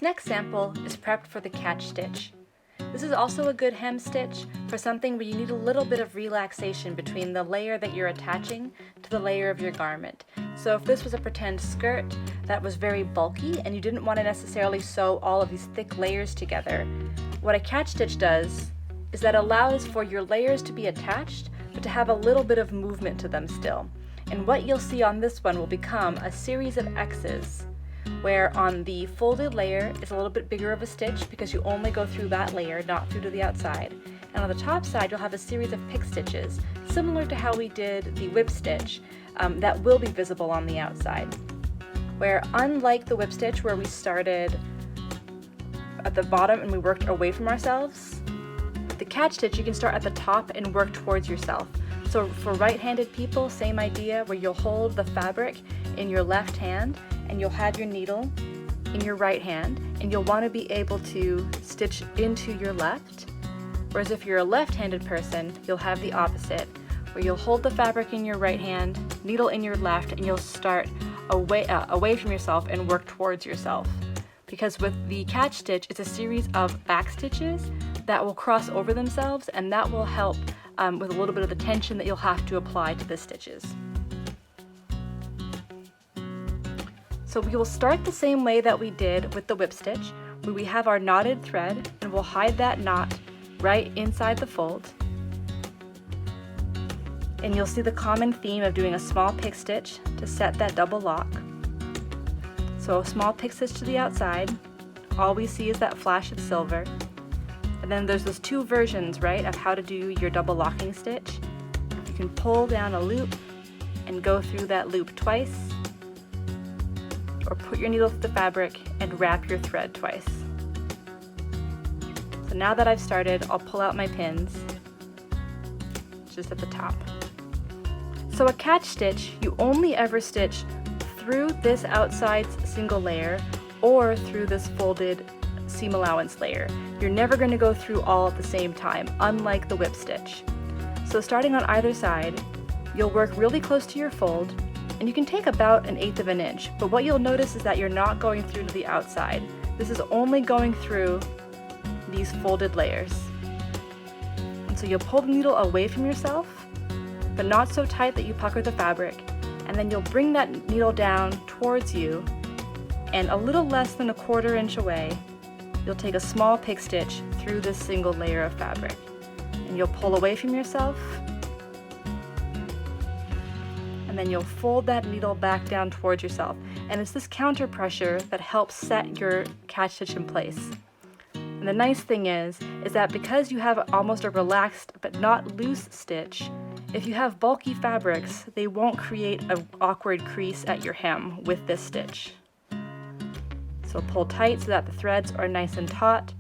next sample is prepped for the catch stitch. This is also a good hem stitch for something where you need a little bit of relaxation between the layer that you're attaching to the layer of your garment. So if this was a pretend skirt that was very bulky and you didn't want to necessarily sew all of these thick layers together, what a catch stitch does is that allows for your layers to be attached but to have a little bit of movement to them still. And what you'll see on this one will become a series of X's, where on the folded layer is a little bit bigger of a stitch because you only go through that layer, not through to the outside. And on the top side you'll have a series of pick stitches, similar to how we did the whip stitch, that will be visible on the outside. Where unlike the whip stitch where we started at the bottom and we worked away from ourselves, the catch stitch you can start at the top and work towards yourself. So for right-handed people, same idea, where you'll hold the fabric in your left hand and you'll have your needle in your right hand and you'll want to be able to stitch into your left. Whereas if you're a left-handed person, you'll have the opposite, where you'll hold the fabric in your right hand, needle in your left, and you'll start away from yourself and work towards yourself. Because with the catch stitch, it's a series of back stitches that will cross over themselves, and that will help with a little bit of the tension that you'll have to apply to the stitches. So we will start the same way that we did with the whip stitch, where we have our knotted thread and we'll hide that knot right inside the fold. And you'll see the common theme of doing a small pick stitch to set that double lock. So a small pick stitch to the outside, all we see is that flash of silver. And then there's those two versions, right, of how to do your double locking stitch. You can pull down a loop and go through that loop twice, or put your needle through the fabric and wrap your thread twice. So now that I've started, I'll pull out my pins just at the top. So a catch stitch, you only ever stitch through this outside single layer or through this folded seam allowance layer. You're never going to go through all at the same time, unlike the whip stitch. So starting on either side, you'll work really close to your fold, and you can take about 1/8 of an inch, but what you'll notice is that you're not going through to the outside. This is only going through these folded layers. And so you'll pull the needle away from yourself, but not so tight that you pucker the fabric, and then you'll bring that needle down towards you, and a little less than 1/4 inch away, you'll take a small pick stitch through this single layer of fabric, and you'll pull away from yourself, and then you'll fold that needle back down towards yourself. And it's this counter pressure that helps set your catch stitch in place. And the nice thing is that because you have almost a relaxed but not loose stitch, if you have bulky fabrics, they won't create an awkward crease at your hem with this stitch. So pull tight so that the threads are nice and taut,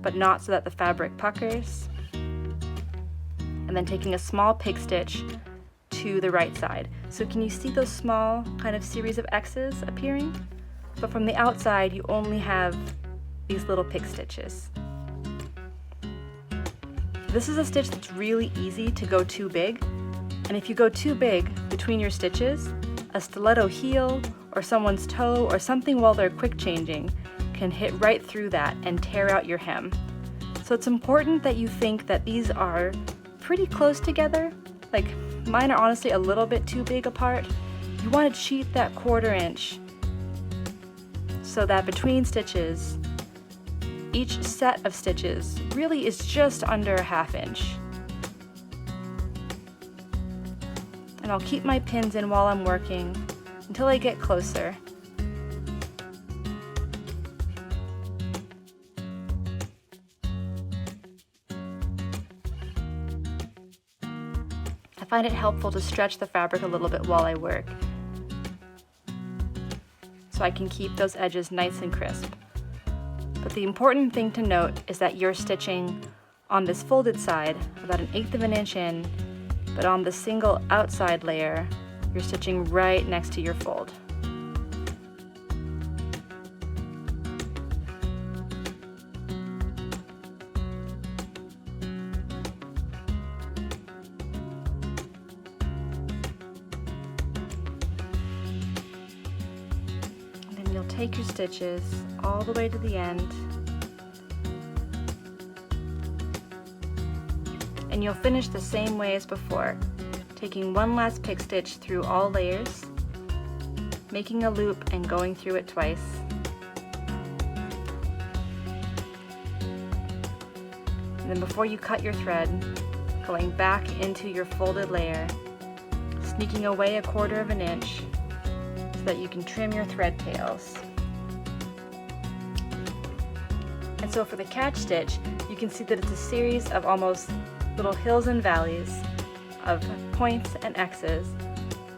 but not so that the fabric puckers. And then taking a small pick stitch to the right side. So can you see those small kind of series of X's appearing? But from the outside, you only have these little pick stitches. This is a stitch that's really easy to go too big. And if you go too big between your stitches, a stiletto heel or someone's toe or something while they're quick changing can hit right through that and tear out your hem. So it's important that you think that these are pretty close together. Like mine are honestly a little bit too big apart. You want to cheat that 1/4 inch so that between stitches, each set of stitches really is just under 1/2 inch. And I'll keep my pins in while I'm working until I get closer. I find it helpful to stretch the fabric a little bit while I work, so I can keep those edges nice and crisp. But the important thing to note is that you're stitching on this folded side about 1/8 of an inch in, but on the single outside layer, you're stitching right next to your fold. you'll take your stitches all the way to the end, and you'll finish the same way as before, taking one last pick stitch through all layers, making a loop and going through it twice. And then before you cut your thread, going back into your folded layer, sneaking away 1/4 inch so that you can trim your thread tails. And so for the catch stitch, you can see that it's a series of almost little hills and valleys of points and X's,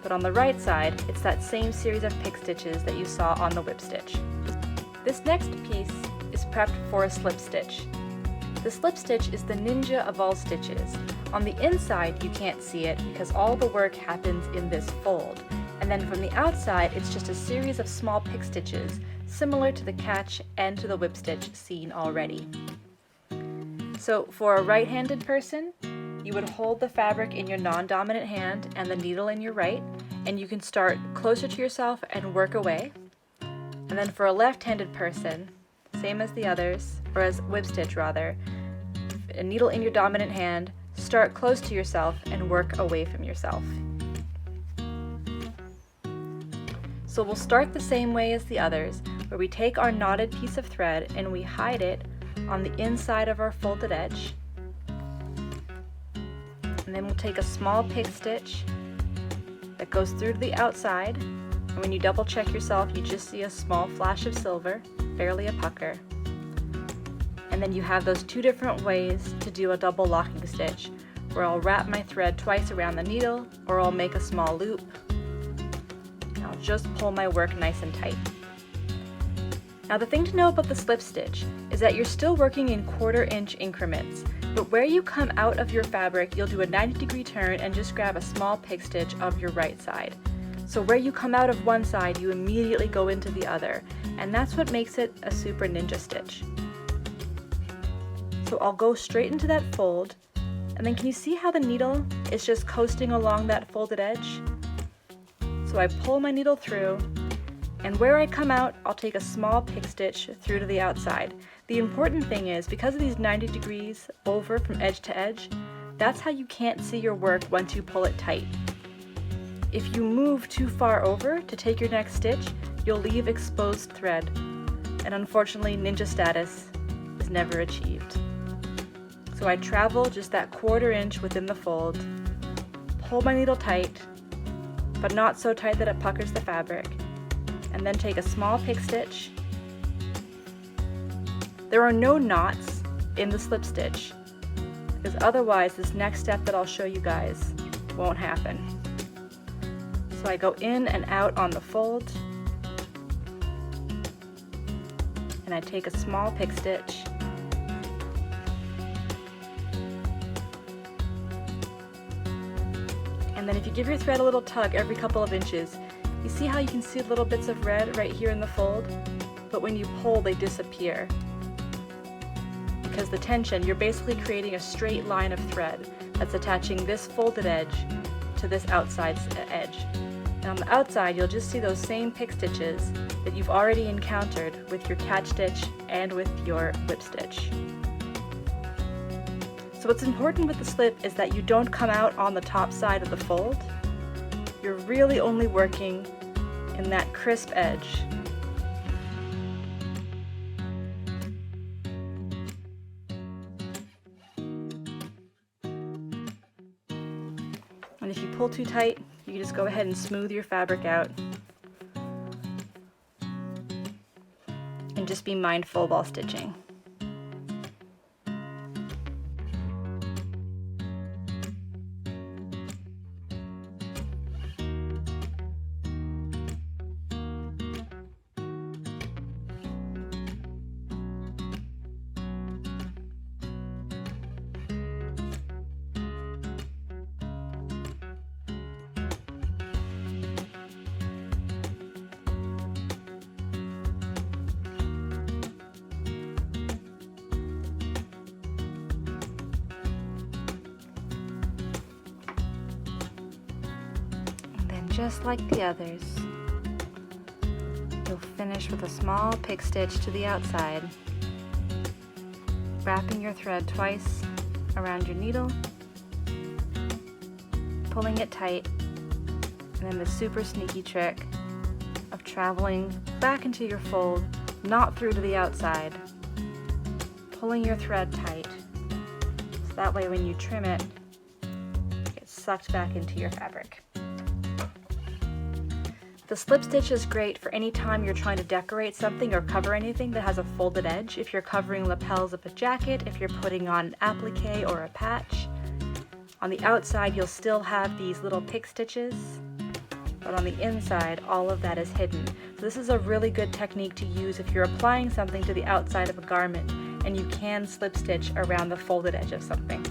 but on the right side, it's that same series of pick stitches that you saw on the whip stitch. This next piece is prepped for a slip stitch. The slip stitch is the ninja of all stitches. On the inside, you can't see it because all the work happens in this fold. And then from the outside, it's just a series of small pick stitches, similar to the catch and to the whip stitch seen already. So for a right-handed person, you would hold the fabric in your non-dominant hand and the needle in your right, and you can start closer to yourself and work away. And then for a left-handed person, same as the others, or as whip stitch rather, a needle in your dominant hand, start close to yourself and work away from yourself. So we'll start the same way as the others, where we take our knotted piece of thread and we hide it on the inside of our folded edge. And then we'll take a small pick stitch that goes through to the outside, and when you double check yourself, you just see a small flash of silver, barely a pucker. And then you have those two different ways to do a double locking stitch, where I'll wrap my thread twice around the needle, or I'll make a small loop. And I'll just pull my work nice and tight. Now the thing to know about the slip stitch is that you're still working in 1/4 inch increments, but where you come out of your fabric, you'll do a 90-degree turn and just grab a small pick stitch of your right side. So where you come out of one side, you immediately go into the other, and that's what makes it a super ninja stitch. So I'll go straight into that fold, and then can you see how the needle is just coasting along that folded edge? So I pull my needle through, and where I come out, I'll take a small pick stitch through to the outside. The important thing is, because of these 90 degrees over from edge to edge, that's how you can't see your work once you pull it tight. If you move too far over to take your next stitch, you'll leave exposed thread, and unfortunately ninja status is never achieved. So I travel just that 1/4 inch within the fold, pull my needle tight, but not so tight that it puckers the fabric, and then take a small pick stitch. There are no knots in the slip stitch, because otherwise this next step that I'll show you guys won't happen. So I go in and out on the fold, and I take a small pick stitch, and then if you give your thread a little tug every couple of inches, you see how you can see little bits of red right here in the fold, but when you pull they disappear. Because the tension, you're basically creating a straight line of thread that's attaching this folded edge to this outside edge. And on the outside, you'll just see those same pick stitches that you've already encountered with your catch stitch and with your whip stitch. So what's important with the slip is that you don't come out on the top side of the fold. You're really only working in that crisp edge. And if you pull too tight, you can just go ahead and smooth your fabric out. And just be mindful while stitching. Just like the others, you'll finish with a small pick stitch to the outside, wrapping your thread twice around your needle, pulling it tight, and then the super sneaky trick of traveling back into your fold, not through to the outside, pulling your thread tight, so that way when you trim it, it gets sucked back into your fabric. The slip stitch is great for any time you're trying to decorate something or cover anything that has a folded edge. If you're covering lapels of a jacket, if you're putting on an applique or a patch. On the outside you'll still have these little pick stitches, but on the inside all of that is hidden. So this is a really good technique to use if you're applying something to the outside of a garment and you can slip stitch around the folded edge of something.